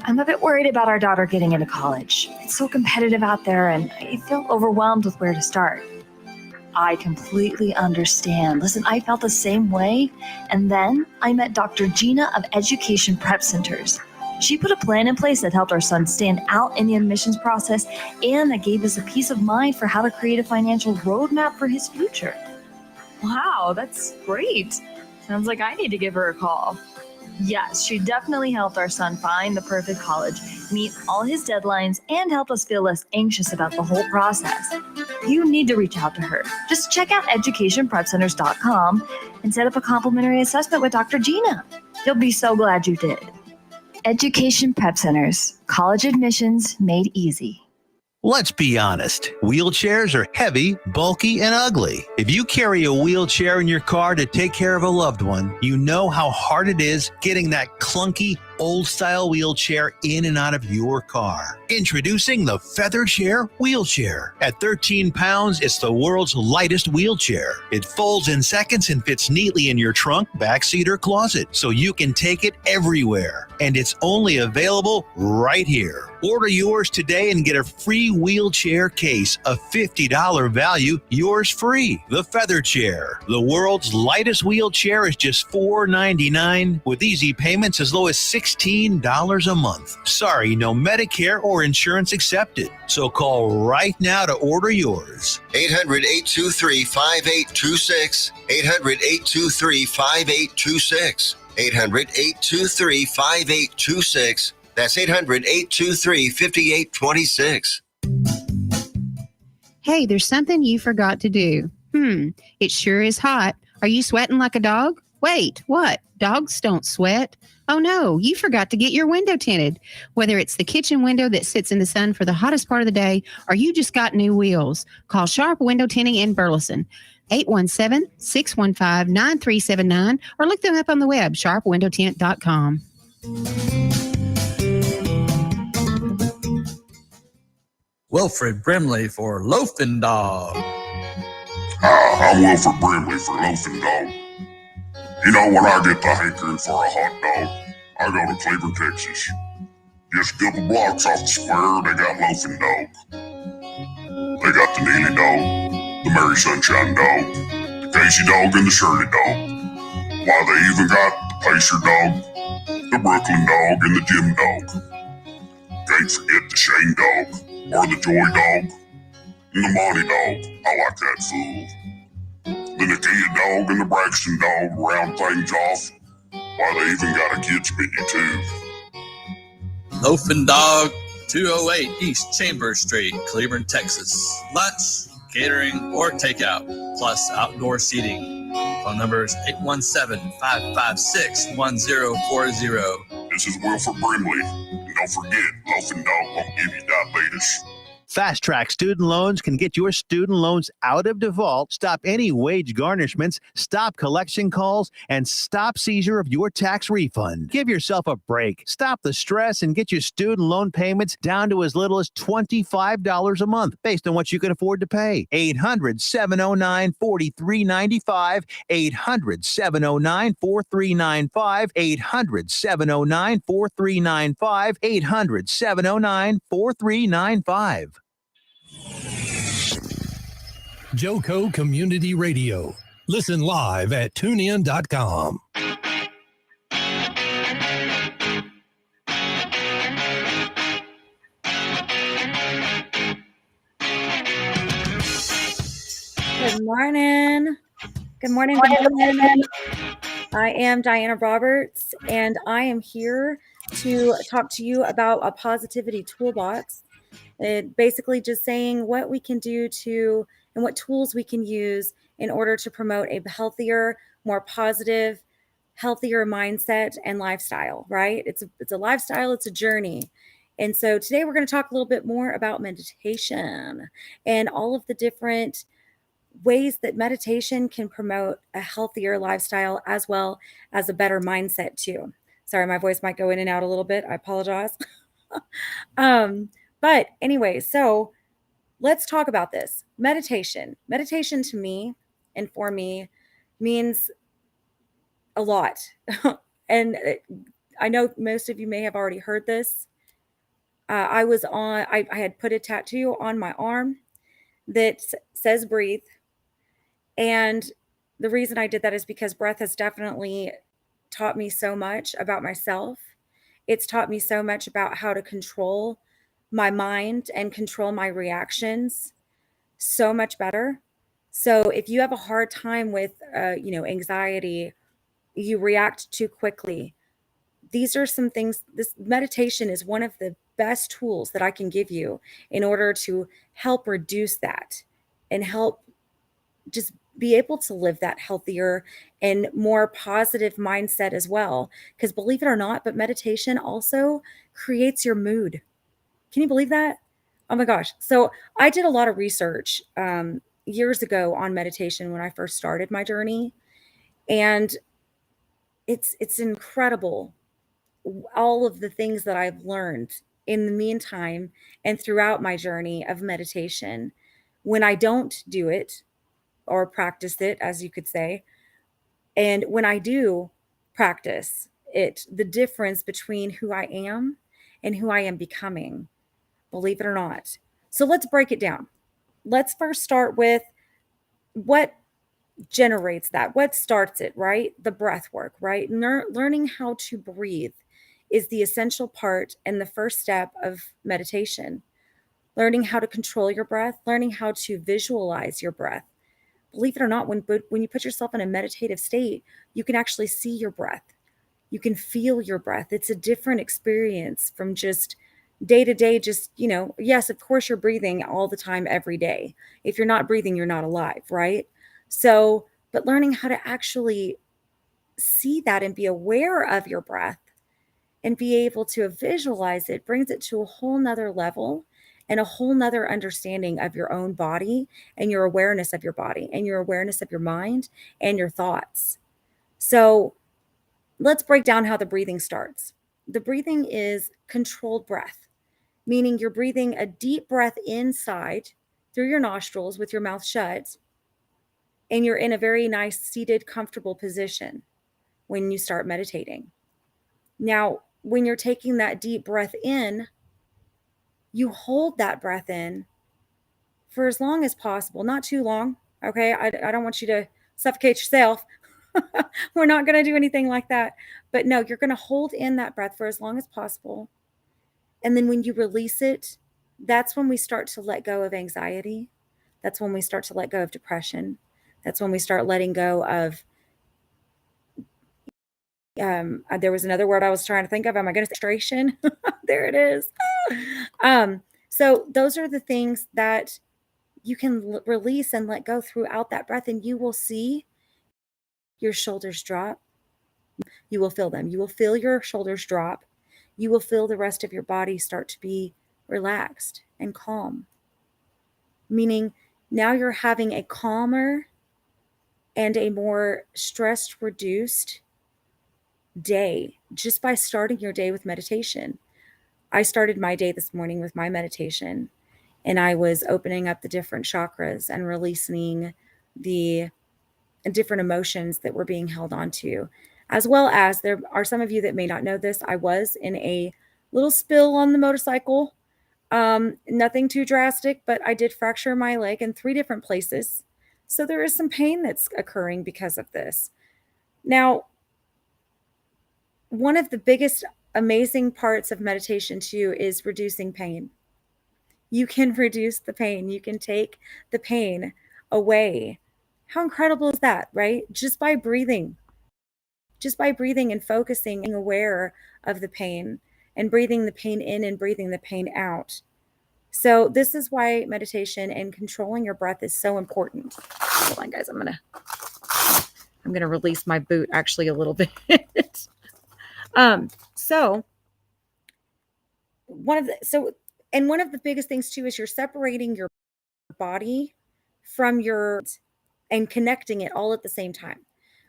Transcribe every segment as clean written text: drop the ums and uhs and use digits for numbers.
I'm a bit worried about our daughter getting into college. It's so competitive out there, and I feel overwhelmed with where to start. I completely understand. Listen, I felt the same way. And then I met Dr. Gina of Education Prep Centers. She put a plan in place that helped our son stand out in the admissions process and that gave us a peace of mind for how to create a financial roadmap for his future. Wow, that's great. Sounds like I need to give her a call. Yes, she definitely helped our son find the perfect college, meet all his deadlines, and help us feel less anxious about the whole process. You need to reach out to her. Just check out educationprepcenters.com and set up a complimentary assessment with Dr. Gina. You'll be so glad you did. Education Prep Centers. College admissions made easy. Let's be honest. Wheelchairs are heavy, bulky, and ugly. If you carry a wheelchair in your car to take care of a loved one, you know how hard it is getting that clunky, old-style wheelchair in and out of your car. Introducing the Feather Chair Wheelchair. At 13 pounds, it's the world's lightest wheelchair. It folds in seconds and fits neatly in your trunk, backseat, or closet, so you can take it everywhere. And it's only available right here. Order yours today and get a free wheelchair case, a $50 value, yours free. The Feather Chair. The world's lightest wheelchair is just $4.99 with easy payments as low as $16 a month. Sorry, no Medicare or insurance accepted. So call right now to order yours. 800-823-5826. 800-823-5826. 800-823-5826. That's 800-823-5826. Hey, there's something you forgot to do. It sure is hot. Are you sweating like a dog? Wait, what? Dogs don't sweat. Oh no, you forgot to get your window tinted. Whether it's the kitchen window that sits in the sun for the hottest part of the day, or you just got new wheels, call Sharp Window Tinting in Burleson. 817-615-9379, or look them up on the web, sharpwindowtint.com. Wilfred Brimley for Loafing Dog. I'm Wilfred Brimley for Loafing Dog. You know, when I get the hankering for a hot dog, I go to Cleveland, Texas. Just a couple blocks off the square, they got Loafing Dog. They got the Neely Dog, the Mary Sunshine Dog, the Casey Dog, and the Shirley Dog. Why, they even got the Pacer Dog, the Brooklyn Dog, and the Jim Dog. Can't forget the Shane Dog, or the Joy Dog, and the Monty Dog. I like that fool. The Nakia Dog and the Braxton Dog round things off. Why, they even got a kids menu too. Loafing Dog, 208 East Chambers Street, Cleveland, Texas. Lunch, catering, or takeout, plus outdoor seating. Phone number is 817-556-1040. This is Wilford Brimley. And don't forget, Loafing Dog won't give you diabetes. Fast Track Student Loans can get your student loans out of default, stop any wage garnishments, stop collection calls, and stop seizure of your tax refund. Give yourself a break. Stop the stress and get your student loan payments down to as little as $25 a month based on what you can afford to pay. 800-709-4395. 800-709-4395. 800-709-4395. 800-709-4395. Joco Community Radio. Listen live at tunein.com. Good morning. Good morning. Good morning. I am Diana Roberts, and I am here to talk to you about a positivity toolbox. It basically just saying what we can do to and what tools we can use in order to promote a healthier, more positive, healthier mindset and lifestyle, right? It's a lifestyle, it's a journey. And so today we're going to talk a little bit more about meditation and all of the different ways that meditation can promote a healthier lifestyle as well as a better mindset too. Sorry, my voice might go in and out a little bit. I apologize. But anyway, so let's talk about this. Meditation. Meditation to me and for me means a lot. And I know most of you may have already heard this, I had put a tattoo on my arm that says breathe. And the reason I did that is because breath has definitely taught me so much about myself. It's taught me so much about how to control my mind and control my reactions so much better. So if you have a hard time with, anxiety, you react too quickly. These are some things. This meditation is one of the best tools that I can give you in order to help reduce that and help just be able to live that healthier and more positive mindset as well. Because believe it or not, but meditation also creates your mood. Can you believe that? Oh my gosh. So I did a lot of research years ago on meditation when I first started my journey. And it's incredible all of the things that I've learned in the meantime and throughout my journey of meditation. When I don't do it or practice it, as you could say, and when I do practice it, the difference between who I am and who I am becoming, believe it or not. So let's break it down. Let's first start with what generates that, what starts it, right? The breath work, right? Learning how to breathe is the essential part and the first step of meditation. Learning how to control your breath, learning how to visualize your breath. Believe it or not, when you put yourself in a meditative state, you can actually see your breath. You can feel your breath. It's a different experience from just day to day, just, yes, of course you're breathing all the time, every day. If you're not breathing, you're not alive, right? So, but learning how to actually see that and be aware of your breath and be able to visualize it brings it to a whole nother level and a whole nother understanding of your own body and your awareness of your body and your awareness of your mind and your thoughts. So let's break down how the breathing starts. The breathing is controlled breath, meaning you're breathing a deep breath inside through your nostrils with your mouth shut, and you're in a very nice seated, comfortable position when you start meditating. Now, when you're taking that deep breath in, you hold that breath in for as long as possible, not too long. Okay. I don't want you to suffocate yourself. We're not going to do anything like that. But no, you're going to hold in that breath for as long as possible. And then when you release it, that's when we start to let go of anxiety. That's when we start to let go of depression. That's when we start letting go of, there was another word I was trying to think of. Am I going to say frustration? There it is. So those are the things that you can release and let go throughout that breath, and you will see your shoulders drop. You will feel them. You will feel your shoulders drop. You will feel the rest of your body start to be relaxed and calm, meaning now you're having a calmer and a more stress reduced day just by starting your day with meditation. I started my day this morning with my meditation, and I was opening up the different chakras and releasing the different emotions that were being held onto. As well as, there are some of you that may not know this, I was in a little spill on the motorcycle. Nothing too drastic, but I did fracture my leg in 3 different places. So there is some pain that's occurring because of this. Now, one of the biggest amazing parts of meditation too is reducing pain. You can reduce the pain. You can take the pain away. How incredible is that, right? Just by breathing and focusing and aware of the pain and breathing the pain in and breathing the pain out. So this is why meditation and controlling your breath is so important. Hold on, guys. I'm gonna release my boot actually a little bit. So one of the biggest things too is you're separating your body from your and connecting it all at the same time,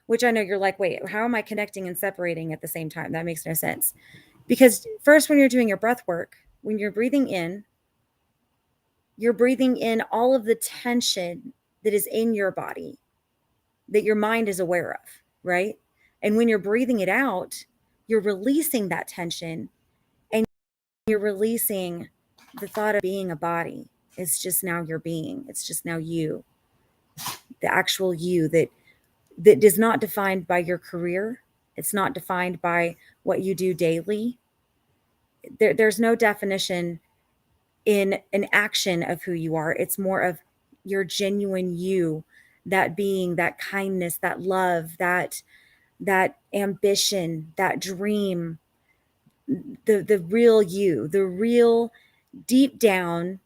which I know you're like, wait, how am I connecting and separating at the same time? That makes no sense. Because first, when you're doing your breath work, when you're breathing in all of the tension that is in your body that your mind is aware of, right? And when you're breathing it out, you're releasing that tension you're releasing the thought of being a body. It's just now your being. It's just now you, the actual you that is not defined by your career. It's not defined by what you do daily. There's no definition in an action of who you are. It's more of your genuine you, that being, that kindness, that love, that ambition, that dream, the real you, the real deep down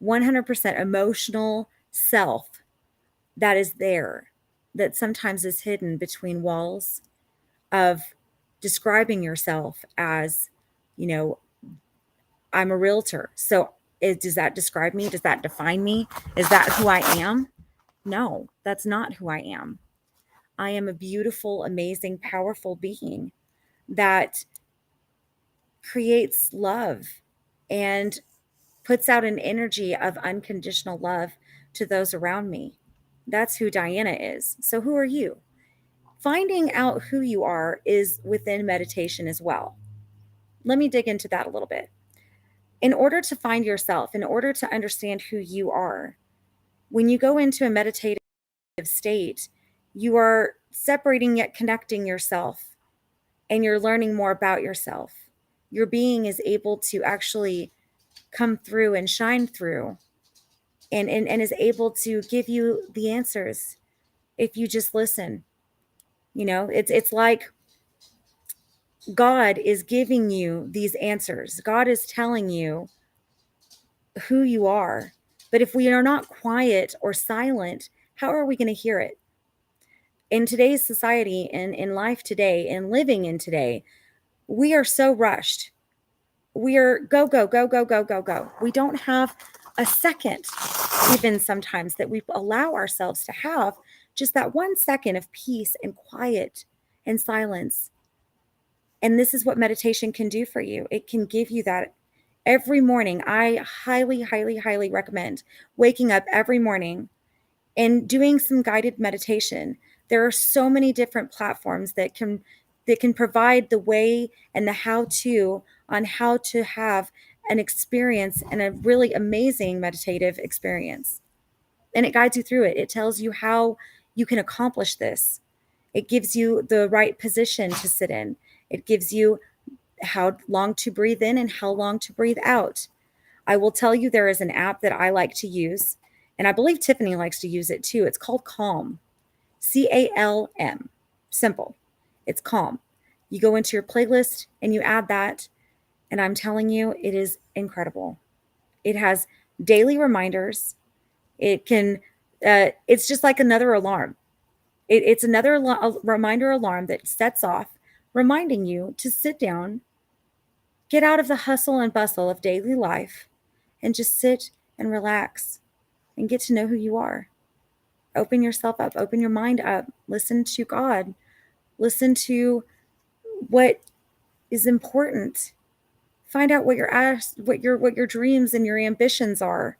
100% emotional self that is there, that sometimes is hidden between walls of describing yourself as, I'm a realtor. So does that describe me? Does that define me? Is that who I am? No, that's not who I am. I am a beautiful, amazing, powerful being that creates love and puts out an energy of unconditional love to those around me. That's who Diana is. So who are you? Finding out who you are is within meditation as well. Let me dig into that a little bit. In order to find yourself, in order to understand who you are, when you go into a meditative state, you are separating yet connecting yourself, and you're learning more about yourself. Your being is able to actually come through and shine through and is able to give you the answers if you just listen. It's like God is giving you these answers. God is telling you who you are. But if we are not quiet or silent, how are we going to hear it? In today's society and in life today and living in today, we are so rushed. We are go, go, go, go, go, go, go. We don't have a second, even sometimes, that we allow ourselves to have just that 1 second of peace and quiet and silence. And this is what meditation can do for you. It can give you that every morning. I highly, highly, highly recommend waking up every morning and doing some guided meditation. There are so many different platforms that can provide the way and the how-to on how to have an experience and a really amazing meditative experience. And it guides you through it. It tells you how you can accomplish this. It gives you the right position to sit in. It gives you how long to breathe in and how long to breathe out. I will tell you, there is an app that I like to use, and I believe Tiffany likes to use it too. It's called Calm. CALM. Simple. It's Calm. You go into your playlist and you add that, and I'm telling you, it is incredible. It has daily reminders. It's just like another alarm. It's another reminder alarm that sets off, reminding you to sit down, get out of the hustle and bustle of daily life, and just sit and relax and get to know who you are. Open yourself up, open your mind up, listen to God, listen to what is important. Find out what your dreams and your ambitions are.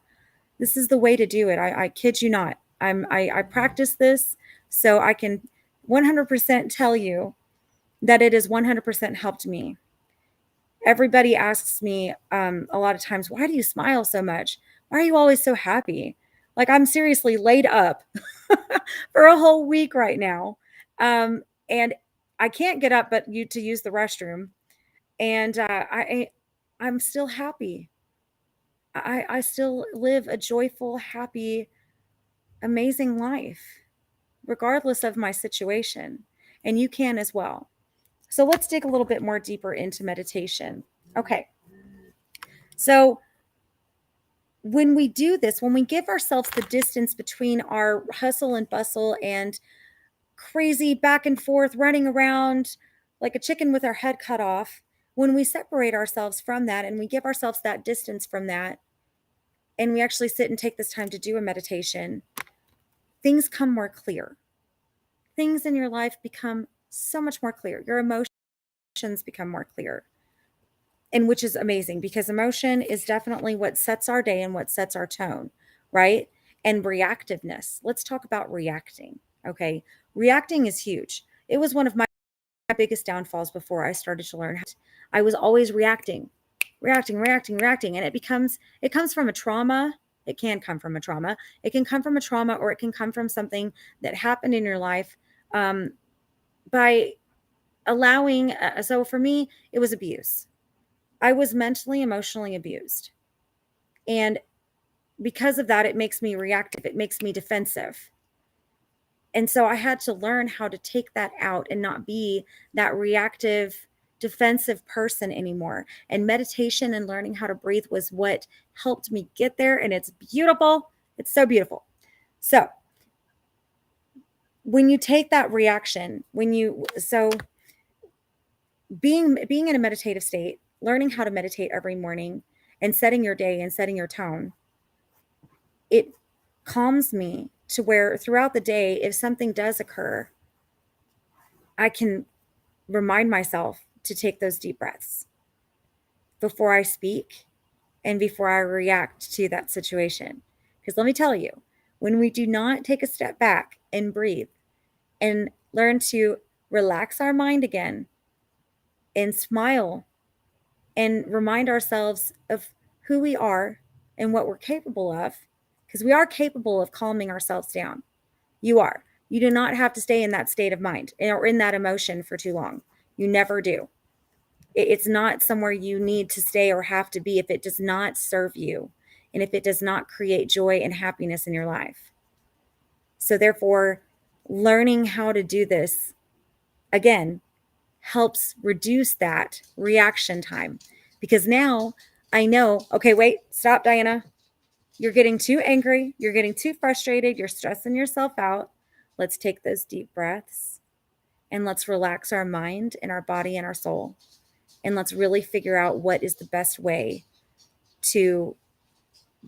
This is the way to do it. I kid you not. I practice this, so I can 100% tell you that it has 100% helped me. Everybody asks me a lot of times, why do you smile so much? Why are you always so happy? Like, I'm seriously laid up for a whole week right now. And I can't get up but to use the restroom. And I'm still happy. I still live a joyful, happy, amazing life, regardless of my situation. And you can as well. So let's dig a little bit more deeper into meditation. Okay. So when we do this, when we give ourselves the distance between our hustle and bustle and crazy back and forth running around like a chicken with our head cut off, when we separate ourselves from that and we give ourselves that distance from that, and we actually sit and take this time to do a meditation, things come more clear. Things in your life become so much more clear. Your emotions become more clear. And which is amazing, because emotion is definitely what sets our day and what sets our tone, right? And reactiveness. Let's talk about reacting. Okay. Reacting is huge. It was one of my biggest downfalls before I started to learn. I was always reacting. reacting. And it comes from a trauma. It can come from a trauma. It can come from a trauma, or it can come from something that happened in your life by allowing. So for me, it was abuse. I was mentally, emotionally abused. And because of that, it makes me reactive. It makes me defensive. And so I had to learn how to take that out and not be that reactive, defensive person anymore. And meditation and learning how to breathe was what helped me get there. And it's beautiful. It's so beautiful. So when you take that reaction, being in a meditative state, learning how to meditate every morning and setting your day and setting your tone, it calms me to where throughout the day, if something does occur, I can remind myself to take those deep breaths before I speak and before I react to that situation. Because let me tell you, when we do not take a step back and breathe and learn to relax our mind again and smile and remind ourselves of who we are and what we're capable of, because we are capable of calming ourselves down. You are. You do not have to stay in that state of mind or in that emotion for too long. You never do. It's not somewhere you need to stay or have to be if it does not serve you and if it does not create joy and happiness in your life. So therefore, learning how to do this, again, helps reduce that reaction time. Because now I know, okay, wait, stop, Diana. You're getting too angry. You're getting too frustrated. You're stressing yourself out. Let's take those deep breaths and let's relax our mind and our body and our soul. And let's really figure out what is the best way to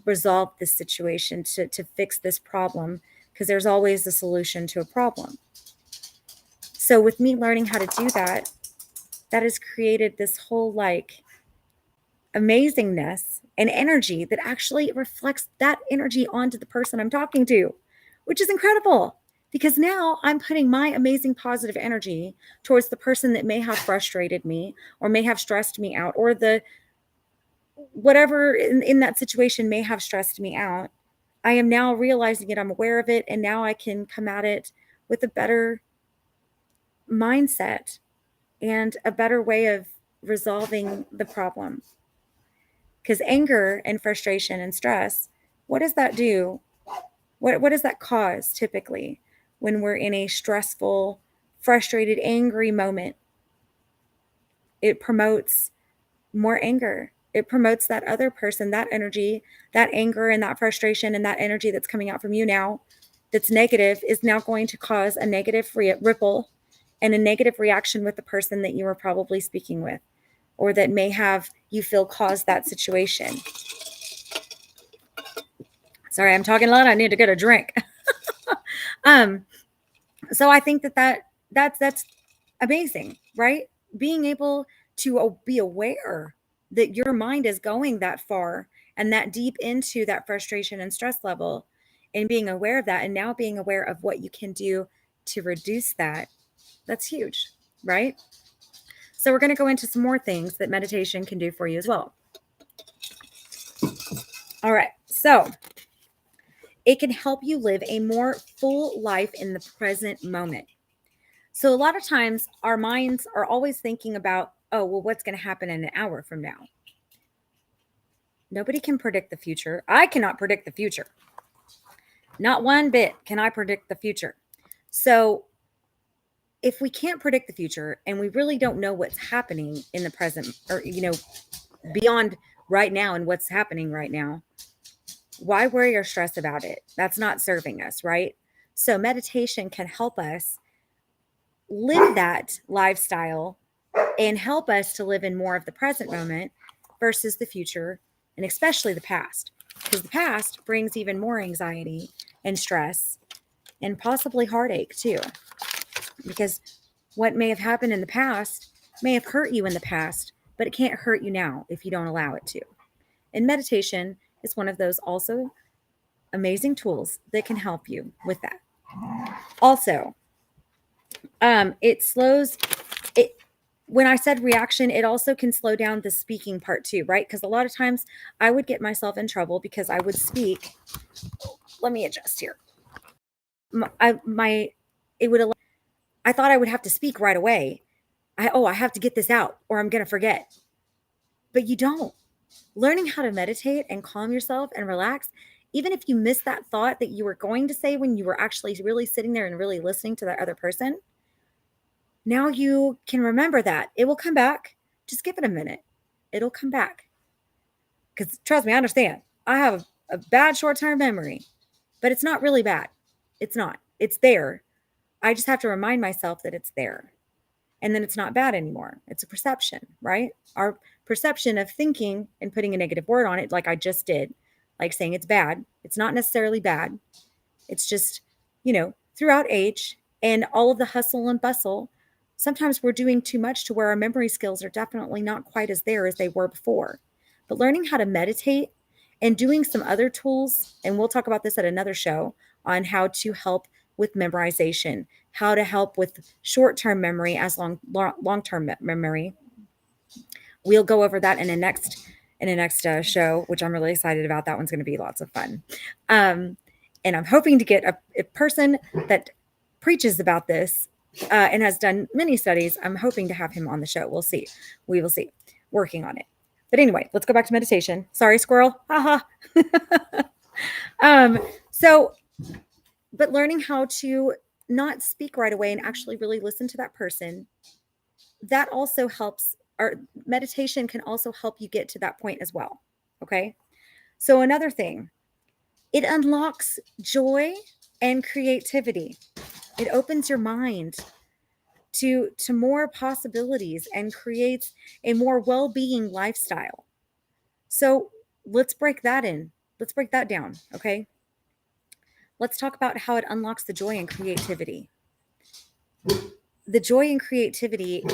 resolve this situation, to fix this problem, because there's always a solution to a problem. So with me learning how to do that, that has created this whole amazingness and energy that actually reflects that energy onto the person I'm talking to, which is incredible. Because now I'm putting my amazing positive energy towards the person that may have frustrated me or may have stressed me out, or the whatever in that situation may have stressed me out. I am now realizing it. I'm aware of it. And now I can come at it with a better mindset and a better way of resolving the problem. Because anger and frustration and stress, what does that do? What does that cause typically when we're in a stressful, frustrated, angry moment? It promotes more anger. It promotes that other person, that energy, that anger and that frustration and that energy that's coming out from you now that's negative is now going to cause a negative ripple and a negative reaction with the person that you were probably speaking with, or that may have you feel caused that situation. Sorry, I'm talking a lot. I need to get a drink. So I think that's amazing, right? Being able to be aware that your mind is going that far and that deep into that frustration and stress level, and being aware of that, and now being aware of what you can do to reduce that. That's huge, right? So we're going to go into some more things that meditation can do for you as well. All right. So it can help you live a more full life in the present moment. So a lot of times our minds are always thinking about, oh, well, what's going to happen in an hour from now? Nobody can predict the future. I cannot predict the future. Not one bit can I predict the future. So if we can't predict the future and we really don't know what's happening in the present, or, beyond right now and what's happening right now, why worry or stress about it? That's not serving us, right? So meditation can help us live that lifestyle and help us to live in more of the present moment versus the future, and especially the past, because the past brings even more anxiety and stress and possibly heartache too, because what may have happened in the past may have hurt you in the past, but it can't hurt you now if you don't allow it to. And meditation is one of those also amazing tools that can help you with that. Also, it slows it. when I said reaction, it also can slow down the speaking part too, right? Because a lot of times I would get myself in trouble because I would speak. Let me adjust here. I thought I would have to speak right away. I have to get this out or I'm going to forget. But you don't. Learning how to meditate and calm yourself and relax, even if you miss that thought that you were going to say when you were actually really sitting there and really listening to that other person, now you can remember that. It will come back. Just give it a minute. It'll come back. Because trust me, I understand. I have a bad short-term memory, but it's not really bad. It's not. It's there. I just have to remind myself that it's there. And then it's not bad anymore. It's a perception, right? Our perception of thinking and putting a negative word on it, like I just did, like saying it's bad. It's not necessarily bad. It's just, throughout age and all of the hustle and bustle, sometimes we're doing too much to where our memory skills are definitely not quite as there as they were before. But learning how to meditate and doing some other tools, and we'll talk about this at another show on how to help with memorization, how to help with short-term memory as long-term memory. We'll go over that in a next show, which I'm really excited about. That one's going to be lots of fun. And I'm hoping to get a person that preaches about this and has done many studies. I'm hoping to have him on the show. We'll see. We will see. Working on it. But anyway, let's go back to meditation. Sorry, squirrel. Haha. But learning how to not speak right away and actually really listen to that person, that also helps. Our meditation can also help you get to that point as well. Okay. So another thing, it unlocks joy and creativity. It opens your mind to more possibilities and creates a more well-being lifestyle. So let's break that in. Let's break that down. Okay. Let's talk about how it unlocks the joy and creativity. The joy and creativity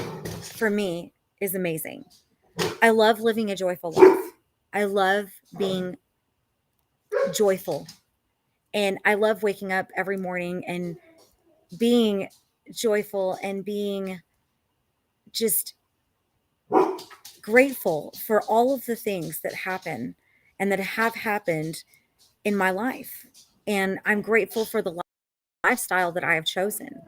for me is amazing. I love living a joyful life. I love being joyful. And I love waking up every morning and being joyful and being just grateful for all of the things that happen and that have happened in my life. And I'm grateful for the lifestyle that I have chosen.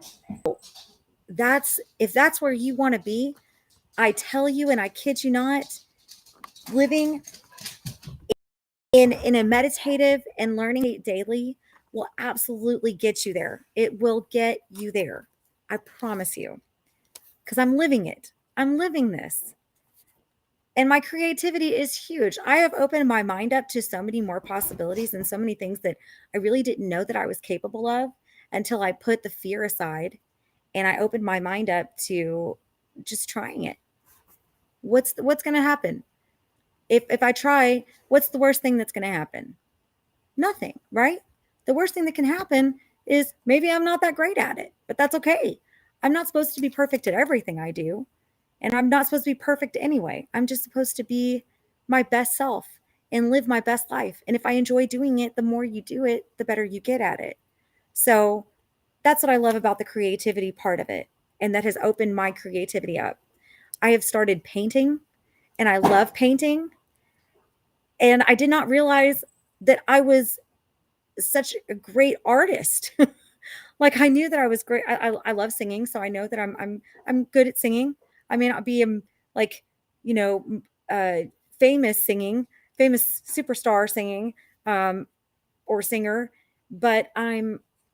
If that's where you want to be, I tell you, and I kid you not, living in a meditative and learning daily will absolutely get you there. It will get you there. I promise you, because I'm living it. I'm living this. And my creativity is huge. I have opened my mind up to so many more possibilities and so many things that I really didn't know that I was capable of until I put the fear aside and I opened my mind up to just trying it. What's going to happen? If I try, what's the worst thing that's going to happen? Nothing, right? The worst thing that can happen is maybe I'm not that great at it, but that's okay. I'm not supposed to be perfect at everything I do. And I'm not supposed to be perfect anyway. I'm just supposed to be my best self and live my best life. And if I enjoy doing it, the more you do it, the better you get at it. So that's what I love about the creativity part of it. And that has opened my creativity up. I have started painting and I love painting. And I did not realize that I was such a great artist. Like I knew that I was great. I love singing. So I know that I'm good at singing. I may not be famous superstar singing, or singer, but I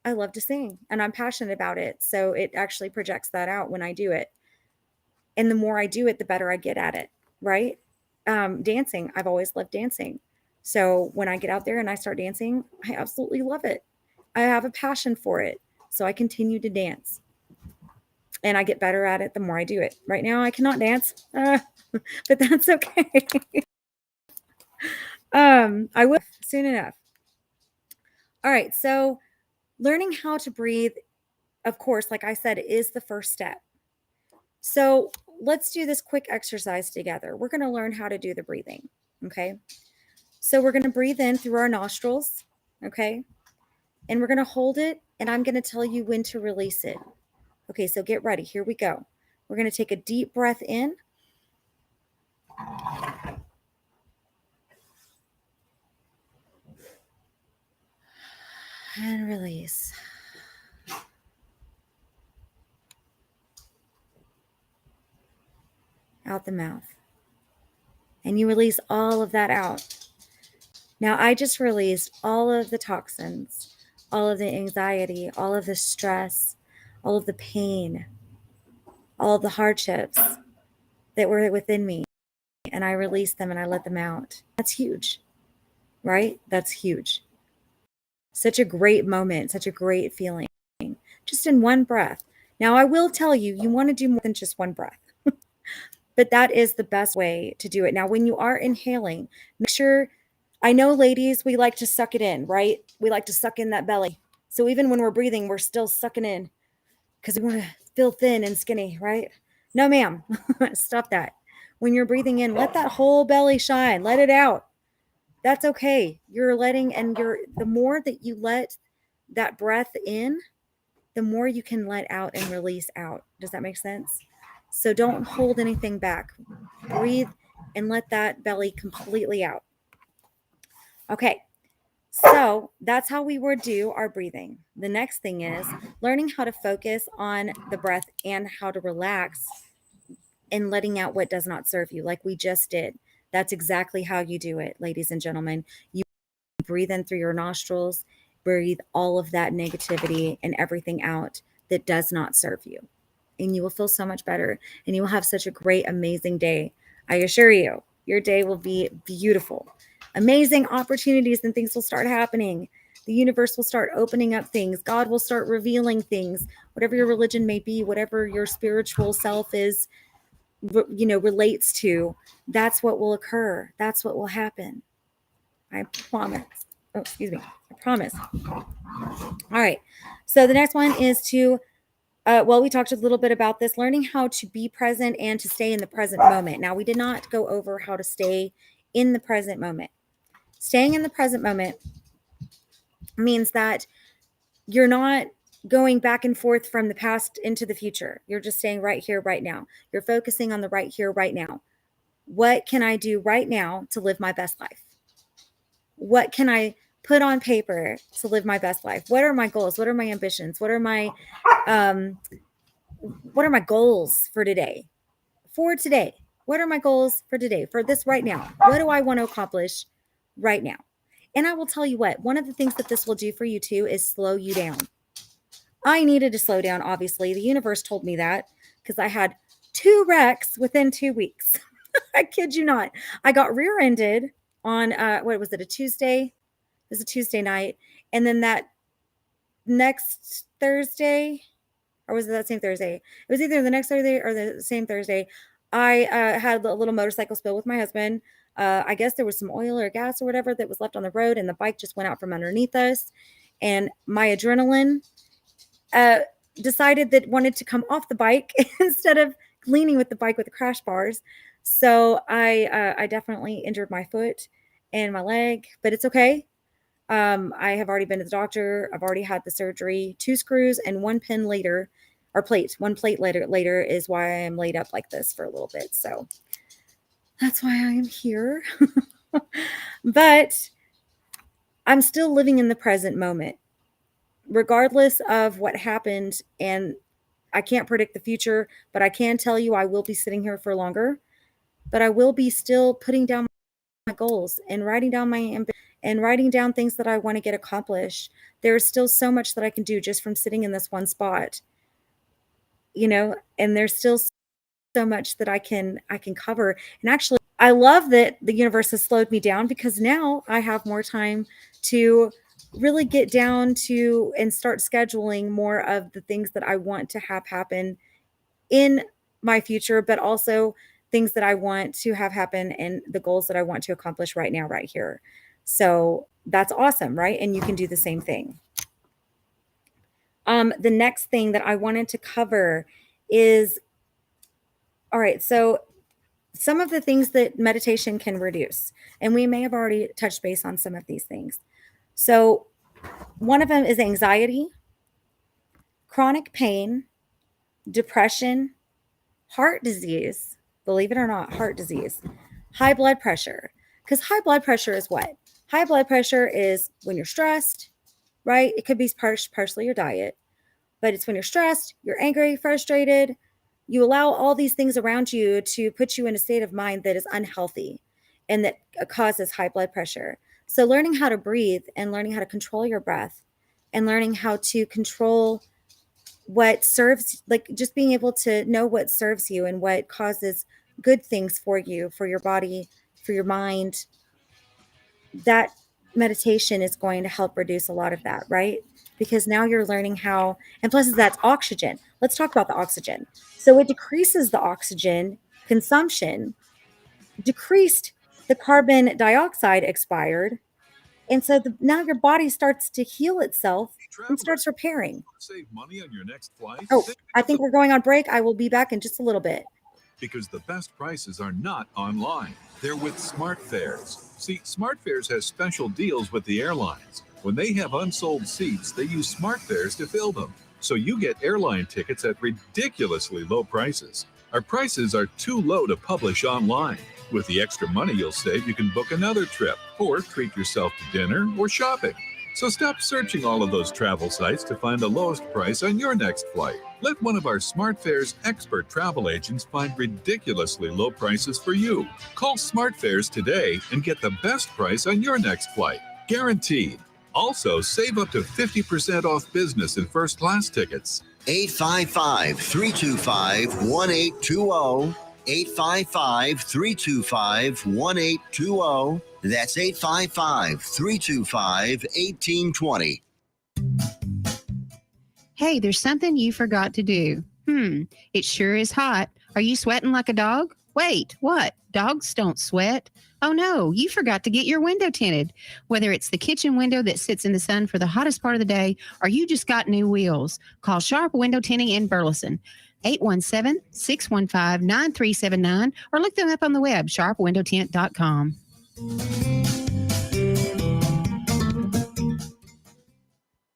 love to sing and I'm passionate about it. So it actually projects that out when I do it. And the more I do it, the better I get at it. Right. Dancing. I've always loved dancing. So when I get out there and I start dancing, I absolutely love it. I have a passion for it. So I continue to dance. And I get better at it the more I do it. Right now, I cannot dance, but that's okay. I will soon enough. All right. So learning how to breathe, of course, like I said, is the first step. So let's do this quick exercise together. We're going to learn how to do the breathing. Okay. So we're going to breathe in through our nostrils. Okay. And we're going to hold it. And I'm going to tell you when to release it. Okay, so get ready. Here we go. We're going to take a deep breath in. And release. Out the mouth. And you release all of that out. Now, I just released all of the toxins, all of the anxiety, all of the stress, all of the pain, all of the hardships that were within me. And I released them and I let them out. That's huge, right? That's huge. Such a great moment, such a great feeling, just in one breath. Now, I will tell you, you want to do more than just one breath. But that is the best way to do it. Now, when you are inhaling, make sure, I know ladies, we like to suck it in, right? We like to suck in that belly. So even when we're breathing, we're still sucking in because we want to feel thin and skinny, right? No, ma'am. Stop that. When you're breathing in, let that whole belly shine. Let it out. That's okay. You're letting, and the more that you let that breath in, the more you can let out and release out. Does that make sense? So don't hold anything back. Breathe and let that belly completely out. Okay, so that's how we would do our breathing. The next thing is learning how to focus on the breath and how to relax and letting out what does not serve you, like we just did. That's exactly how you do it, ladies and gentlemen. You breathe in through your nostrils, breathe all of that negativity and everything out that does not serve you. And you will feel so much better. And you will have such a great, amazing day. I assure you, your day will be beautiful. Amazing opportunities and things will start happening. The universe will start opening up things. God will start revealing things. Whatever your religion may be, whatever your spiritual self is, relates to, that's what will occur. That's what will happen. I promise. Oh, excuse me. I promise. All right. So the next one is to we talked a little bit about this, learning how to be present and to stay in the present moment. Now, we did not go over how to stay in the present moment. Staying in the present moment means that you're not going back and forth from the past into the future. You're just staying right here, right now. You're focusing on the right here, right now. What can I do right now to live my best life? What can I put on paper to live my best life? What are my goals? What are my ambitions? What are my goals for today? What are my goals for today? For this right now? What do I want to accomplish right now? And I will tell you what, one of the things that this will do for you too is slow you down. I needed to slow down, obviously. The universe told me that because I had 2 wrecks within 2 weeks. I kid you not. I got rear-ended on, what was it, a Tuesday? It was a Tuesday night. And then that next Thursday, or was it that same Thursday? It was either the next Thursday or the same Thursday. I had a little motorcycle spill with my husband. I guess there was some oil or gas or whatever that was left on the road, and the bike just went out from underneath us. And my adrenaline decided that it wanted to come off the bike instead of leaning with the bike with the crash bars. So I definitely injured my foot and my leg, but it's okay. I have already been to the doctor. I've already had the surgery. 2 screws and 1 pin later, or plate. 1 plate later is why I am laid up like this for a little bit. So that's why I am here. But I'm still living in the present moment, regardless of what happened. And I can't predict the future, but I can tell you I will be sitting here for longer. But I will be still putting down my goals and writing down my ambition and writing down things that I want to get accomplished. There is still so much that I can do just from sitting in this one spot, and there's still so much that I can cover. And actually, I love that the universe has slowed me down because now I have more time to really get down to and start scheduling more of the things that I want to have happen in my future, but also things that I want to have happen and the goals that I want to accomplish right now, right here. So that's awesome, right? And you can do the same thing. The next thing that I wanted to cover is, all right, so some of the things that meditation can reduce, and we may have already touched base on some of these things. So one of them is anxiety, chronic pain, depression, heart disease, believe it or not, heart disease, high blood pressure. Because high blood pressure is what? High blood pressure is when you're stressed, right? It could be partially your diet, but it's when you're stressed, you're angry, frustrated. You allow all these things around you to put you in a state of mind that is unhealthy and that causes high blood pressure. So learning how to breathe and learning how to control your breath and learning how to control what serves, like just being able to know what serves you and what causes good things for you, for your body, for your mind, that meditation is going to help reduce a lot of that, right? Because now you're learning how, and plus that's oxygen. Let's talk about the oxygen. So it decreases the oxygen consumption, decreased the carbon dioxide expired. And so now your body starts to heal itself and starts repairing. Save money on your next flight? Oh, I think we're going on break. I will be back in just a little bit. Because the best prices are not online. They're with SmartFares. See, SmartFares has special deals with the airlines. When they have unsold seats, they use SmartFares to fill them. So you get airline tickets at ridiculously low prices. Our prices are too low to publish online. With the extra money you'll save, you can book another trip or treat yourself to dinner or shopping. So stop searching all of those travel sites to find the lowest price on your next flight. Let one of our SmartFares expert travel agents find ridiculously low prices for you. Call SmartFares today and get the best price on your next flight. Guaranteed. Also, save up to 50% off business and first class tickets. 855-325-1820. 855-325-1820. That's 855-325-1820. Hey, there's something you forgot to do. It sure is hot. Are you sweating like a dog? Wait, what? Dogs don't sweat. Oh no, you forgot to get your window tinted. Whether it's the kitchen window that sits in the sun for the hottest part of the day, or you just got new wheels, call Sharp Window Tinting in Burleson. 817-615-9379, or look them up on the web, sharpwindowtint.com.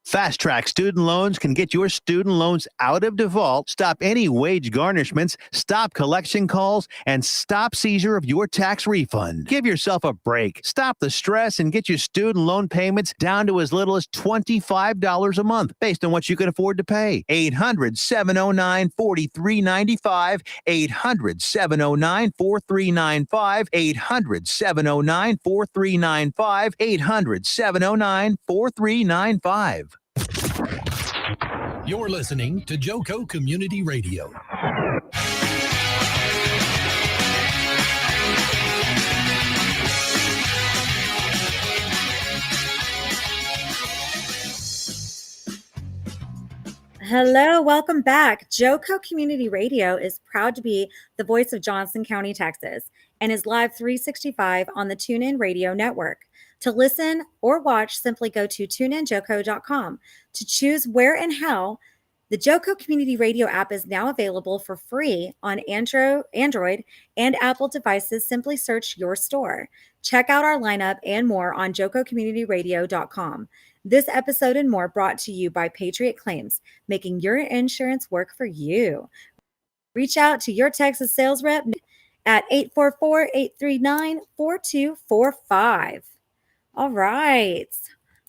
Fast Track Student Loans can get your student loans out of default, stop any wage garnishments, stop collection calls, and stop seizure of your tax refund. Give yourself a break. Stop the stress and get your student loan payments down to as little as $25 a month based on what you can afford to pay. 800-709-4395, 800-709-4395, 800-709-4395, 800-709-4395. You're listening to Joco Community Radio. Hello, welcome back. Joco Community Radio is proud to be the voice of Johnson County, Texas, and is live 365 on the TuneIn Radio Network. To listen or watch, simply go to tuneinjoco.com. To choose where and how, the Joco Community Radio app is now available for free on Android and Apple devices. Simply search your store. Check out our lineup and more on jococommunityradio.com. This episode and more brought to you by Patriot Claims, making your insurance work for you. Reach out to your Texas sales rep at 844-839-4245. All right.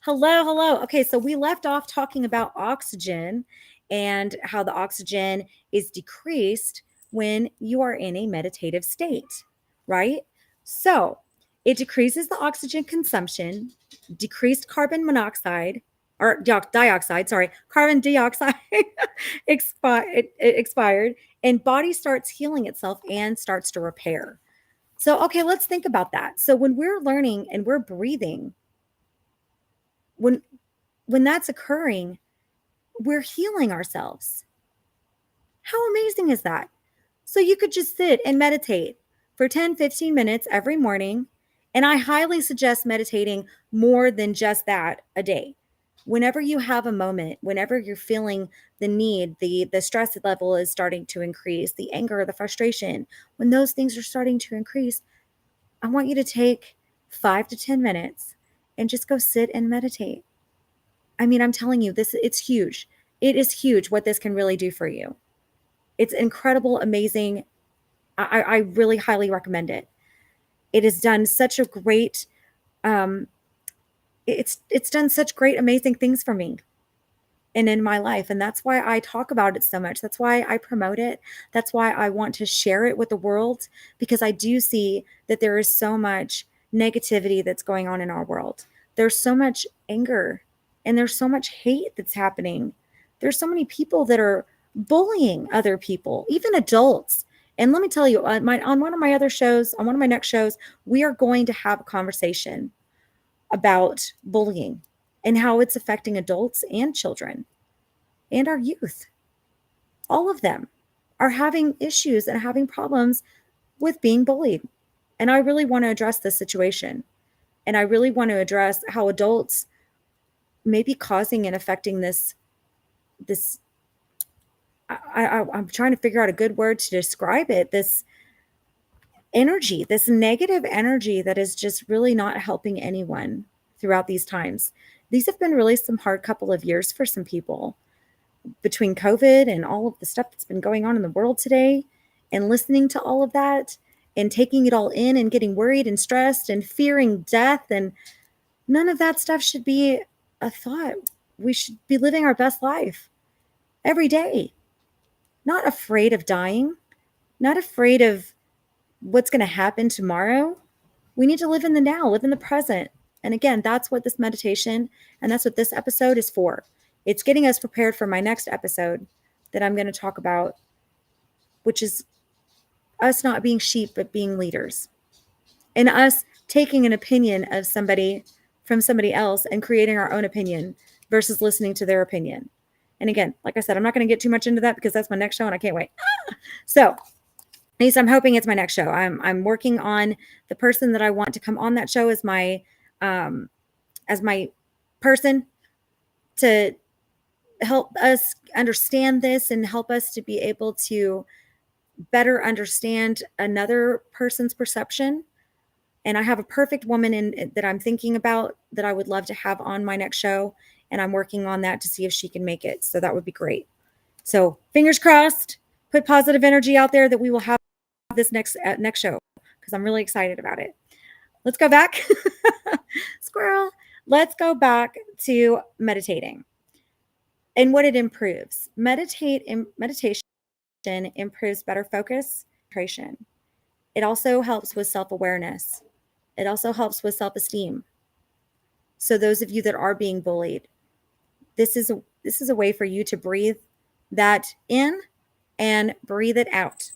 Hello. Okay, so we left off talking about oxygen and how the oxygen is decreased when you are in a meditative state, right? So it decreases the oxygen consumption, decreased carbon monoxide, or dioxide, carbon dioxide expired, and body starts healing itself and starts to repair. So, okay, let's think about that. So when we're learning and we're breathing, when that's occurring, we're healing ourselves. How amazing is that? So you could just sit and meditate for 10, 15 minutes every morning. And I highly suggest meditating more than just that a day. Whenever you have a moment, whenever you're feeling the need, the stress level is starting to increase, the anger, the frustration, when those things are starting to increase, I want you to take 5 to 10 minutes and just go sit and meditate. I mean, I'm telling you, it's huge. It is huge what this can really do for you. It's incredible, amazing. I really highly recommend it. It has done such a great, it's done such great, amazing things for me and in my life. And that's why I talk about it so much. That's why I promote it. That's why I want to share it with the world, because I do see that there is so much negativity that's going on in our world. There's so much anger and there's so much hate that's happening. There's so many people that are bullying other people, even adults. And let me tell you, on one of my other shows, on one of my next shows, we are going to have a conversation about bullying and how it's affecting adults and children and our youth. All of them are having issues and having problems with being bullied. And I really want to address this situation. And I really want to address how adults may be causing and affecting this. I'm trying to figure out a good word to describe it. This energy, this negative energy that is just really not helping anyone throughout these times. These have been really some hard couple of years for some people, between COVID and all of the stuff that's been going on in the world today, and listening to all of that and taking it all in and getting worried and stressed and fearing death. And none of that stuff should be a thought. We should be living our best life every day, not afraid of dying, not afraid of what's going to happen tomorrow. We need to live in the now, live in the present. And again, that's what this meditation and that's what this episode is for. It's getting us prepared for my next episode that I'm going to talk about, which is us not being sheep, but being leaders, and us taking an opinion of somebody from somebody else and creating our own opinion versus listening to their opinion. And again, like I said, I'm not going to get too much into that because that's my next show and I can't wait. So at least I'm hoping it's my next show. I'm working on the person that I want to come on that show as my person to help us understand this and help us to be able to better understand another person's perception. And I have a perfect woman that I'm thinking about that I would love to have on my next show. And I'm working on that to see if she can make it. So that would be great. So fingers crossed, put positive energy out there that we will have this next show, because I'm really excited about it. Let's go back. Squirrel. Let's go back to meditating and what it improves. Meditation improves better focus, concentration. It also helps with self-awareness. It also helps with self-esteem. So those of you that are being bullied, this is a way for you to breathe that in and breathe it out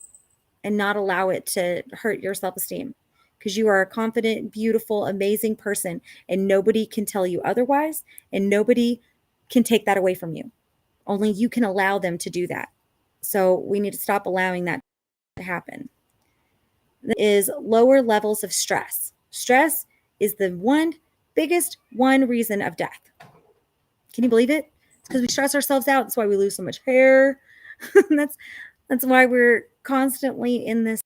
and not allow it to hurt your self-esteem, because you are a confident, beautiful, amazing person, and nobody can tell you otherwise, and nobody can take that away from you. Only you can allow them to do that. So we need to stop allowing that to happen. Is lower levels of stress. Stress is the biggest reason of death. Can you believe it? It's because we stress ourselves out. That's why we lose so much hair. That's why we're constantly in this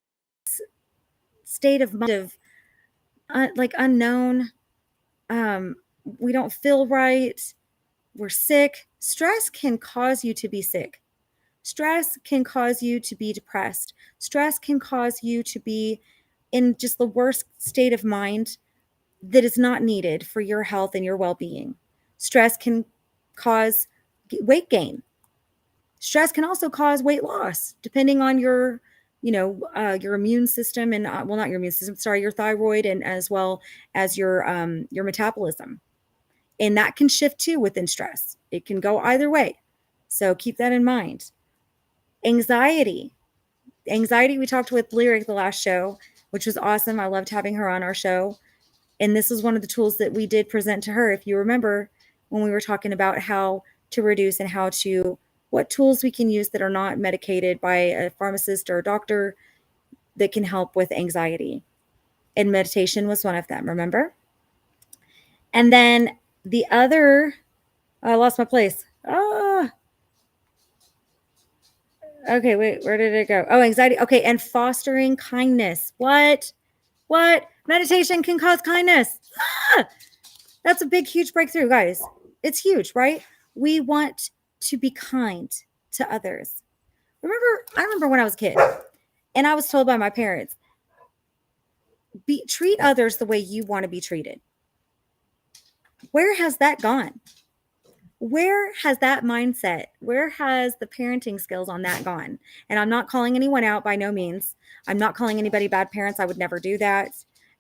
state of mind of unknown. We don't feel right. We're sick. Stress can cause you to be sick. Stress can cause you to be depressed. Stress can cause you to be in just the worst state of mind that is not needed for your health and your well-being. Stress can cause weight gain. Stress can also cause weight loss, depending on your immune system and not your immune system, sorry, your thyroid, and as well as your metabolism. And that can shift too within stress. It can go either way. So keep that in mind. Anxiety, we talked with Lyric the last show, which was awesome. I loved having her on our show. And this is one of the tools that we did present to her. If you remember when we were talking about how to reduce and what tools we can use that are not medicated by a pharmacist or a doctor that can help with anxiety. And meditation was one of them, remember? And then the other, I lost my place. Okay, wait, where did it go? Oh, anxiety. Okay, and fostering kindness. What? Meditation can cause kindness. That's a big, huge breakthrough, guys. It's huge, right? We want to be kind to others. I remember when I was a kid and I was told by my parents, treat others the way you want to be treated. Where has that gone? Where has that mindset? Where has the parenting skills on that gone? And I'm not calling anyone out by no means. I'm not calling anybody bad parents. I would never do that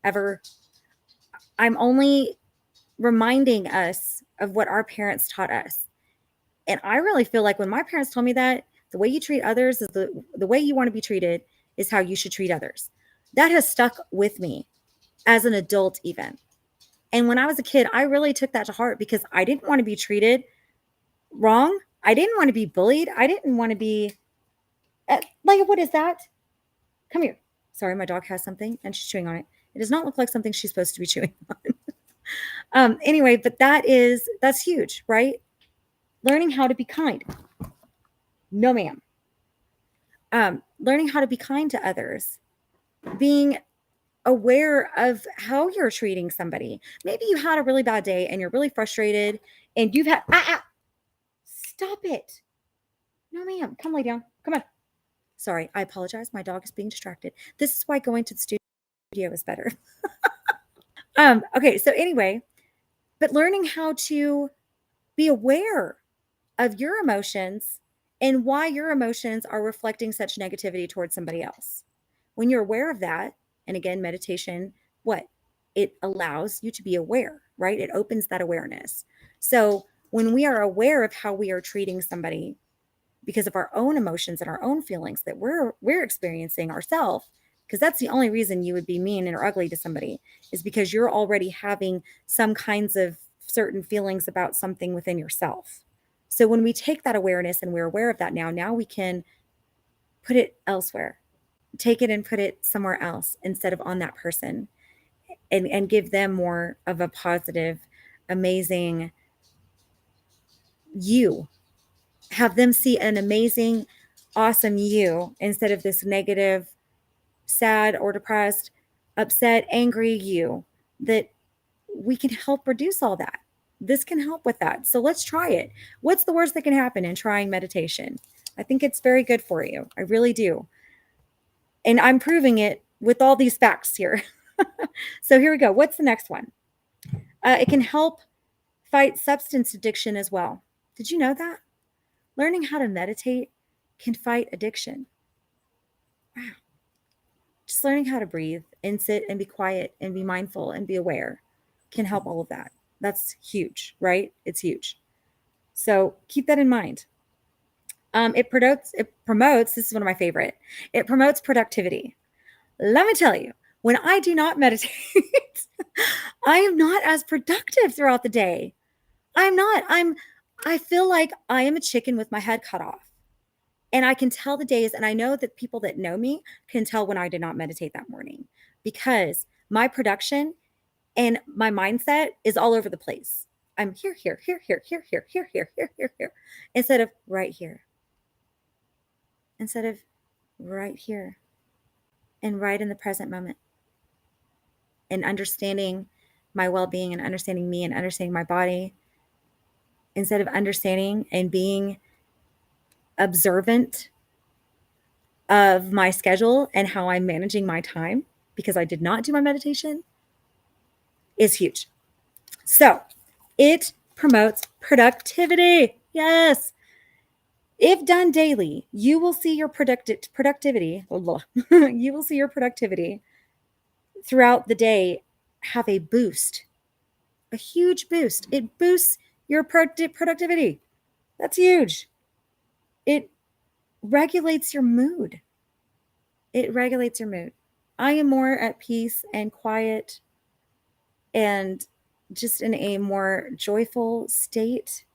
ever. I'm only reminding us of what our parents taught us. And I really feel like when my parents told me that the way you treat others is the way you want to be treated is how you should treat others. That has stuck with me as an adult even. And when I was a kid, I really took that to heart because I didn't want to be treated wrong. I didn't want to be bullied. I didn't want to be like, what is that? Come here. Sorry, my dog has something and she's chewing on it. It does not look like something she's supposed to be chewing on. Anyway, but that's huge, right? Learning how to be kind. No, ma'am. Learning how to be kind to others. Being aware of how you're treating somebody. Maybe you had a really bad day and you're really frustrated and you've had, stop it. No, ma'am. Come lay down. Come on. Sorry, I apologize. My dog is being distracted. This is why going to the studio is better. Okay, so anyway, but learning how to be aware of your emotions and why your emotions are reflecting such negativity towards somebody else. When you're aware of that, and again, meditation, what? It allows you to be aware, right? It opens that awareness. So when we are aware of how we are treating somebody because of our own emotions and our own feelings that we're experiencing ourselves, because that's the only reason you would be mean or ugly to somebody is because you're already having some kinds of certain feelings about something within yourself. So when we take that awareness and we're aware of that now we can put it elsewhere, take it and put it somewhere else instead of on that person and give them more of a positive, amazing you. Have them see an amazing, awesome you instead of this negative, sad or depressed, upset, angry you. That we can help reduce all that. This can help with that. So let's try it. What's the worst that can happen in trying meditation? I think it's very good for you. I really do. And I'm proving it with all these facts here. So here we go. What's the next one? It can help fight substance addiction as well. Did you know that? Learning how to meditate can fight addiction. Wow. Just learning how to breathe and sit and be quiet and be mindful and be aware can help all of that. That's huge, right? It's huge. So keep that in mind. It promotes, this is one of my favorite. It promotes productivity. Let me tell you, when I do not meditate, I am not as productive throughout the day. I feel like I am a chicken with my head cut off. And I can tell the days, and I know that people that know me can tell when I did not meditate that morning because my production and my mindset is all over the place. I'm here, instead of right here. Instead of right here and right in the present moment. And understanding my well-being and understanding me and understanding my body. Instead of understanding and being observant of my schedule and how I'm managing my time because I did not do my meditation is huge. So it promotes productivity. Yes. If done daily, you will see your productivity. You will see your productivity throughout the day have a boost, a huge boost. It boosts your productivity. That's huge. It regulates your mood. It regulates your mood. I am more at peace and quiet and just in a more joyful state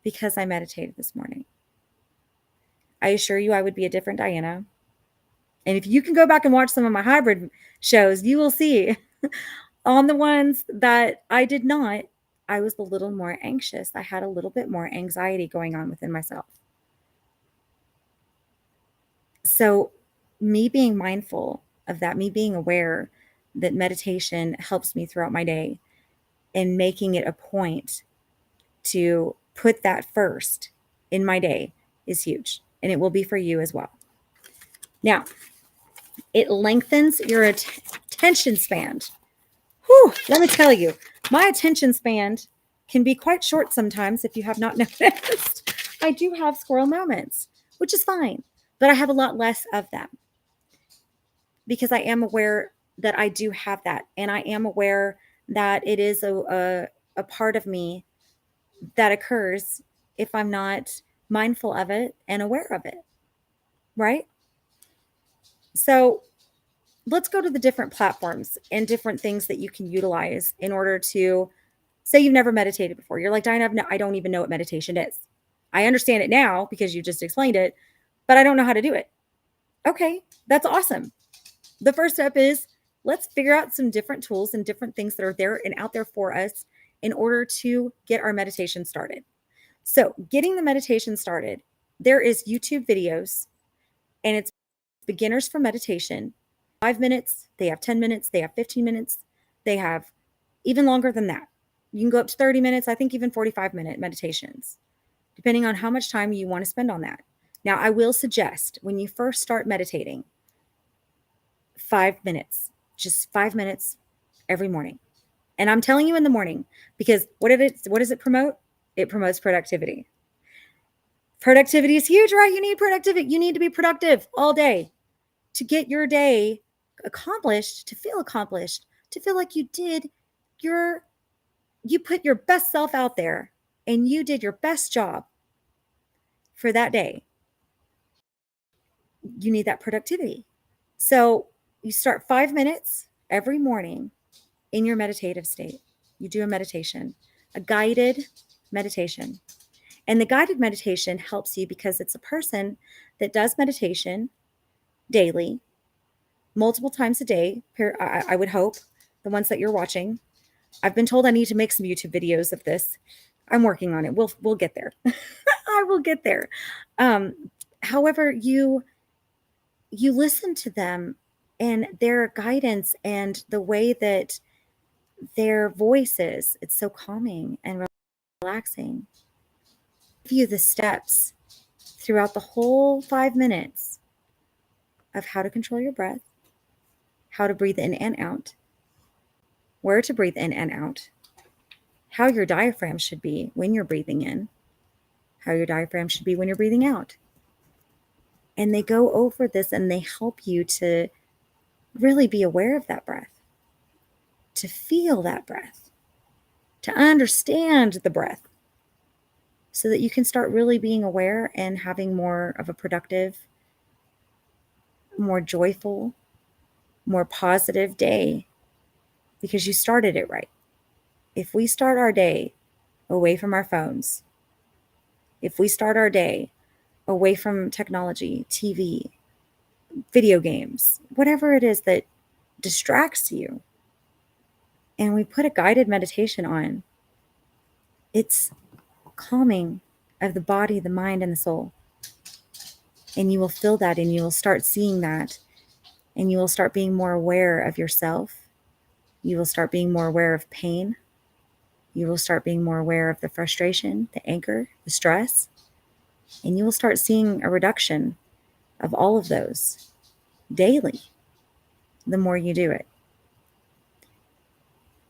because I meditated this morning. I assure you I would be a different Diana. And if you can go back and watch some of my hybrid shows, you will see on the ones that I did not, I was a little more anxious. I had a little bit more anxiety going on within myself. So me being mindful of that, me being aware that meditation helps me throughout my day and making it a point to put that first in my day is huge. and it will be for you as well. Now, it lengthens your attention span. Whew, let me tell you, my attention span can be quite short sometimes if you have not noticed. I do have squirrel moments, which is fine, but I have a lot less of them because I am aware that I do have that. And I am aware that it is a part of me that occurs if I'm not mindful of it and aware of it, right? So let's go to the different platforms and different things that you can utilize in order to say you've never meditated before. You're like, Diane, I don't even know what meditation is. I understand it now because you just explained it, but I don't know how to do it. Okay, that's awesome. The first step is let's figure out some different tools and different things that are there and out there for us in order to get our meditation started. So getting the meditation started, there is YouTube videos, and it's beginners for meditation. 5 minutes, they have 10 minutes, they have 15 minutes, they have even longer than that. You can go up to 30 minutes, I think even 45-minute meditations, depending on how much time you want to spend on that. Now, I will suggest when you first start meditating, 5 minutes, just 5 minutes every morning. And I'm telling you in the morning, because what does it promote? It promotes productivity. Productivity is huge, right? You need productivity. You need to be productive all day to get your day accomplished, to feel like you put your best self out there and you did your best job for that day. You need that productivity. So you start 5 minutes every morning in your meditative state. You do a meditation, a guided meditation. And the guided meditation helps you because it's a person that does meditation daily, multiple times a day. I would hope the ones that you're watching. I've been told I need to make some YouTube videos of this. I'm working on it. We'll get there. I will get there. However, you listen to them and their guidance and the way that their voice is. It's so calming and relaxing. Give you the steps throughout the whole 5 minutes of how to control your breath, how to breathe in and out, where to breathe in and out, how your diaphragm should be when you're breathing in, how your diaphragm should be when you're breathing out. And they go over this and they help you to really be aware of that breath, to feel that breath, to understand the breath, so that you can start really being aware and having more of a productive, more joyful, more positive day because you started it right. If we start our day away from our phones, if we start our day away from technology, TV, video games, whatever it is that distracts you, and we put a guided meditation on, it's calming of the body, the mind, and the soul. And you will feel that, and you will start seeing that, and you will start being more aware of yourself. You will start being more aware of pain. You will start being more aware of the frustration, the anger, the stress, and you will start seeing a reduction of all of those daily the more you do it.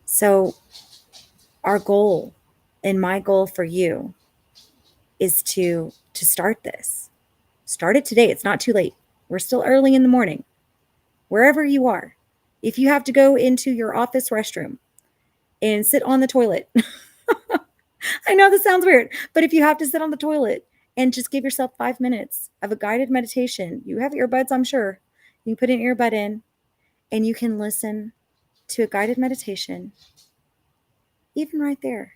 So our goal, and my goal for you, is to start this. Start it today. It's not too late. We're still early in the morning. Wherever you are, if you have to go into your office restroom and sit on the toilet, I know this sounds weird, but if you have to sit on the toilet and just give yourself 5 minutes of a guided meditation, you have earbuds, I'm sure. You can put an earbud in and you can listen to a guided meditation, even right there.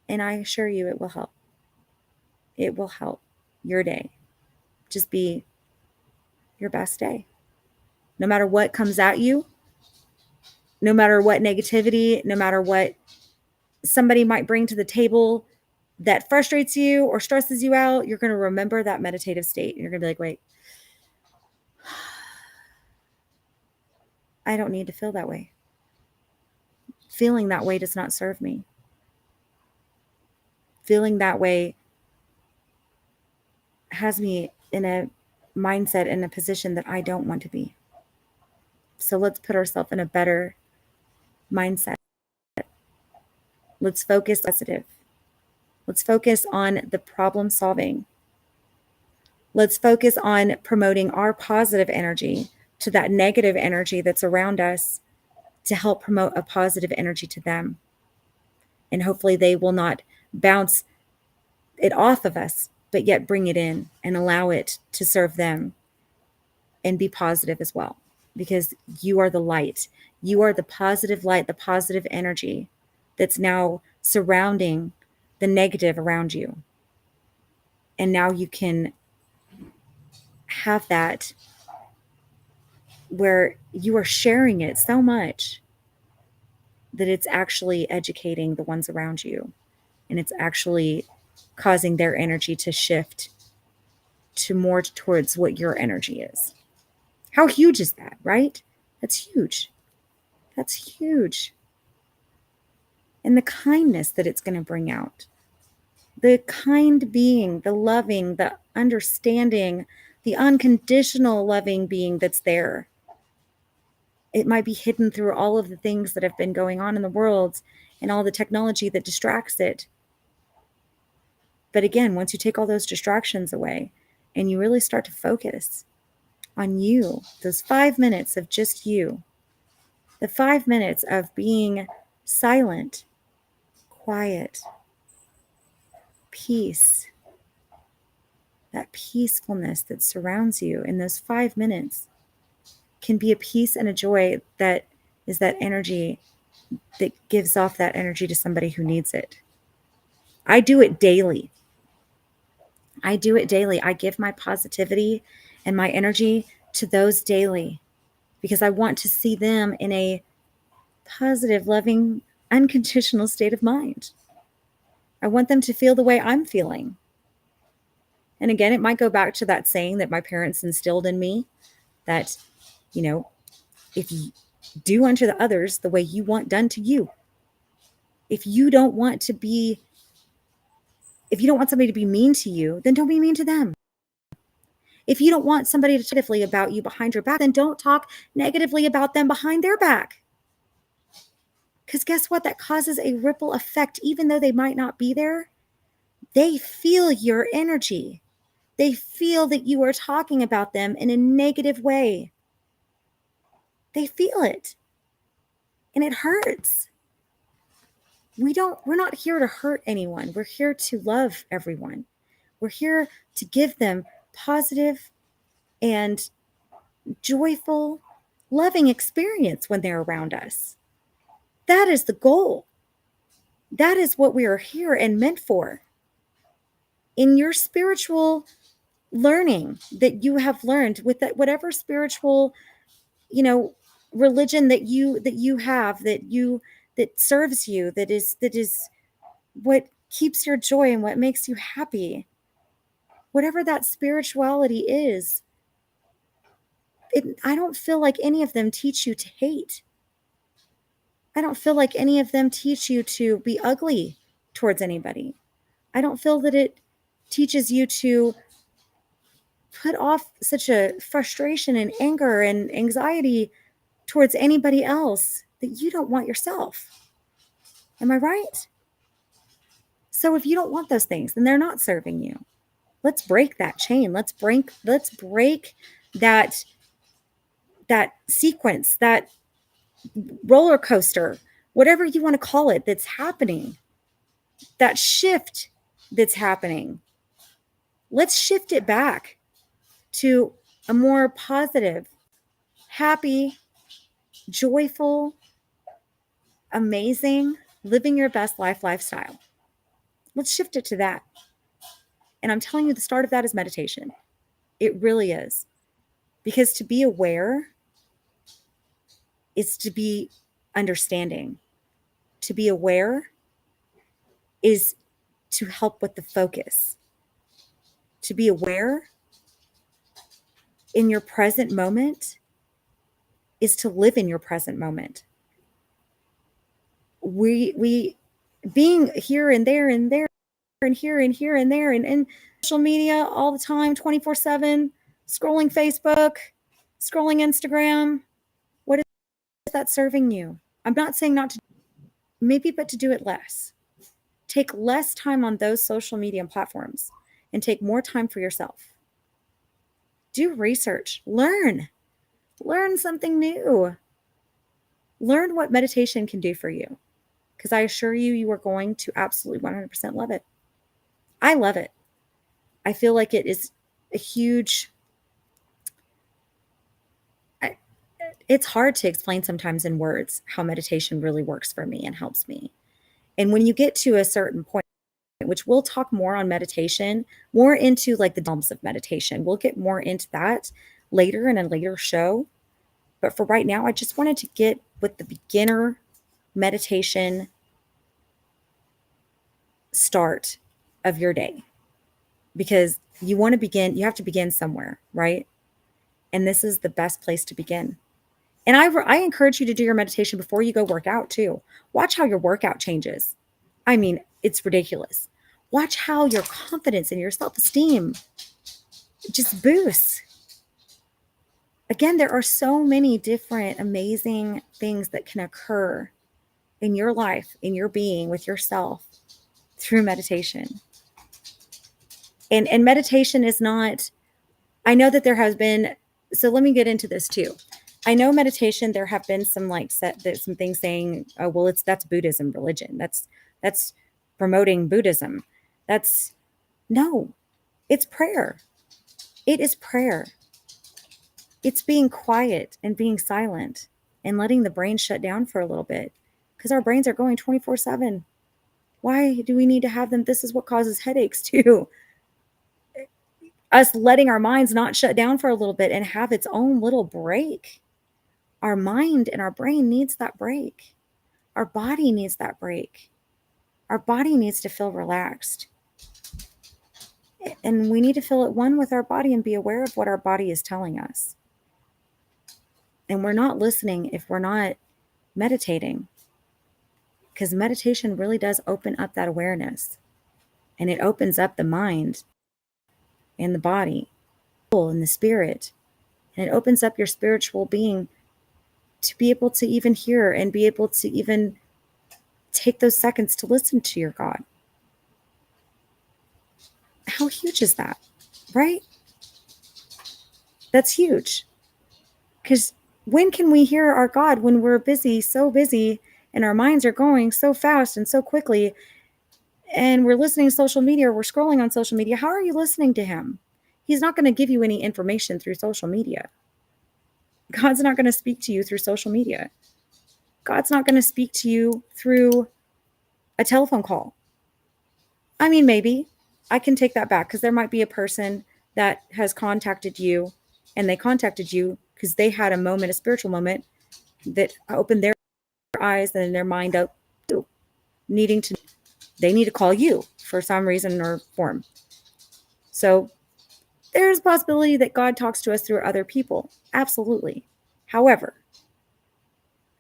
And I assure you it will help. It will help your day just be your best day. No matter what comes at you, no matter what negativity, no matter what somebody might bring to the table that frustrates you or stresses you out, you're going to remember that meditative state. You're going to be like, wait, I don't need to feel that way. Feeling that way does not serve me. Feeling that way has me in a mindset, in a position that I don't want to be. So let's put ourselves in a better mindset. Let's focus positive. Let's focus on the problem solving. Let's focus on promoting our positive energy to that negative energy that's around us, to help promote a positive energy to them. And hopefully they will not bounce it off of us, but yet bring it in and allow it to serve them and be positive as well. Because you are the light. You are the positive light, the positive energy that's now surrounding the negative around you. And now you can have that where you are sharing it so much that it's actually educating the ones around you, and it's actually causing their energy to shift to more towards what your energy is. How huge is that, right? That's huge. That's huge. And the kindness that it's going to bring out, the kind being, the loving, the understanding, the unconditional loving being that's there. It might be hidden through all of the things that have been going on in the world and all the technology that distracts it. But again, once you take all those distractions away and you really start to focus on you, those 5 minutes of just you, the 5 minutes of being silent, quiet, peace, that peacefulness that surrounds you in those 5 minutes can be a peace and a joy that is that energy that gives off that energy to somebody who needs it. I do it daily. I do it daily. I give my positivity and my energy to those daily because I want to see them in a positive, loving, unconditional state of mind. I want them to feel the way I'm feeling. And again, it might go back to that saying that my parents instilled in me that, you know, if you do unto the others the way you want done to you, if you don't want somebody to be mean to you, then don't be mean to them. If you don't want somebody to talk negatively about you behind your back, then don't talk negatively about them behind their back. Because guess what? That causes a ripple effect. Even though they might not be there, they feel your energy. They feel that you are talking about them in a negative way. They feel it. And it hurts. We're not here to hurt anyone. We're here to love everyone. We're here to give them positive and joyful, loving experience when they're around us. That is the goal. That is what we are here and meant for. In your spiritual learning that you have learned with that, whatever spiritual, religion that you have, that serves you, that is what keeps your joy and what makes you happy, whatever that spirituality is, I don't feel like any of them teach you to hate. I don't feel like any of them teach you to be ugly towards anybody. I don't feel that it teaches you to put off such a frustration and anger and anxiety towards anybody else that you don't want yourself. Am I right? So if you don't want those things, then they're not serving you. Let's break that chain. Let's break that sequence, that roller coaster, whatever you want to call it, that's happening, that shift that's happening. Let's shift it back to a more positive, happy, joyful, amazing, living your best life lifestyle. Let's shift it to that. And I'm telling you, the start of that is meditation. It really is. Because to be aware is to be understanding. To be aware is to help with the focus. To be aware in your present moment is to live in your present moment. We being here and there and here and here and there and social media all the time, 24/7, scrolling Facebook, scrolling Instagram. What is that serving you? I'm not saying not to, maybe, but to do it less. Take less time on those social media platforms and take more time for yourself. Do research, learn something new. Learn what meditation can do for you, because I assure you, you are going to absolutely 100% love it. I love it. I feel like it is a huge, it's hard to explain sometimes in words how meditation really works for me and helps me. And when you get to a certain point, which we'll talk more on meditation, more into like the realms of meditation, we'll get more into that later in a later show. But for right now, I just wanted to get with the beginner meditation start of your day, because you want to begin, you have to begin somewhere, right? And this is the best place to begin. And I encourage you to do your meditation before you go work out too. Watch how your workout changes. I mean, it's ridiculous. Watch how your confidence and your self-esteem just boosts. Again, there are so many different amazing things that can occur in your life, in your being, with yourself through meditation. And meditation is not, I know that there has been, so let me get into this too. I know meditation, there have been some some things saying, oh, well, that's Buddhism religion. That's promoting Buddhism. No, it's prayer. It is prayer. It's being quiet and being silent and letting the brain shut down for a little bit, because our brains are going 24/7. Why do we need to have them? This is what causes headaches too. Us letting our minds not shut down for a little bit and have its own little break. Our mind and our brain needs that break. Our body needs that break. Our body needs to feel relaxed. And we need to feel at one with our body and be aware of what our body is telling us. And we're not listening if we're not meditating, because meditation really does open up that awareness, and it opens up the mind and the body and the spirit, and it opens up your spiritual being to be able to even hear and be able to even take those seconds to listen to your God. How huge is that, right? That's huge. Because when can we hear our God when we're busy, so busy, and our minds are going so fast and so quickly, and we're listening to social media, or we're scrolling on social media? How are you listening to him? He's not going to give you any information through social media. God's not going to speak to you through social media. God's not going to speak to you through a telephone call. I mean, maybe. I can take that back, because there might be a person that has contacted you, and they contacted you because they had a moment, a spiritual moment that opened their eyes and their mind up, they need to call you for some reason or form. So there's a possibility that God talks to us through other people. Absolutely. However,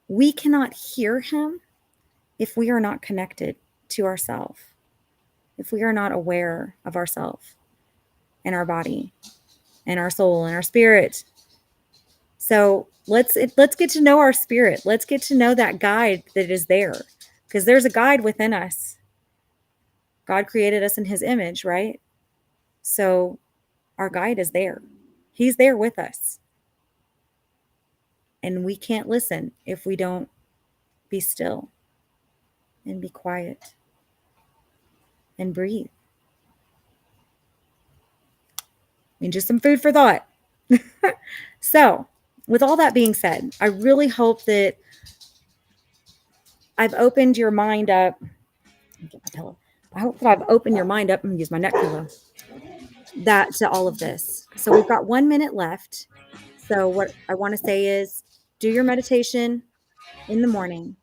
we cannot hear him if we are not connected to ourselves, if we are not aware of ourselves and our body and our soul and our spirit. So let's get to know our spirit. Let's get to know that guide that is there, because there's a guide within us. God created us in his image, right? So our guide is there. He's there with us. And we can't listen if we don't be still and be quiet and breathe. I mean, just some food for thought. So, with all that being said, I really hope that I've opened your mind up. Get my pillow. I hope that I've opened your mind up. I'm gonna use my neck pillow. That to all of this. So we've got 1 minute left. So what I want to say is, do your meditation in the morning.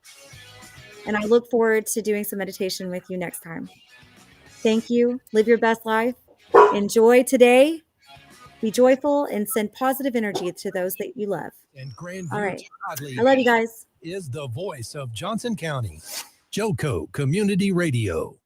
And I look forward to doing some meditation with you next time. Thank you. Live your best life. Enjoy today. Be joyful and send positive energy to those that you love. And Grandview All right. Godly I love you guys. is the voice of Johnson County. Joco Community Radio.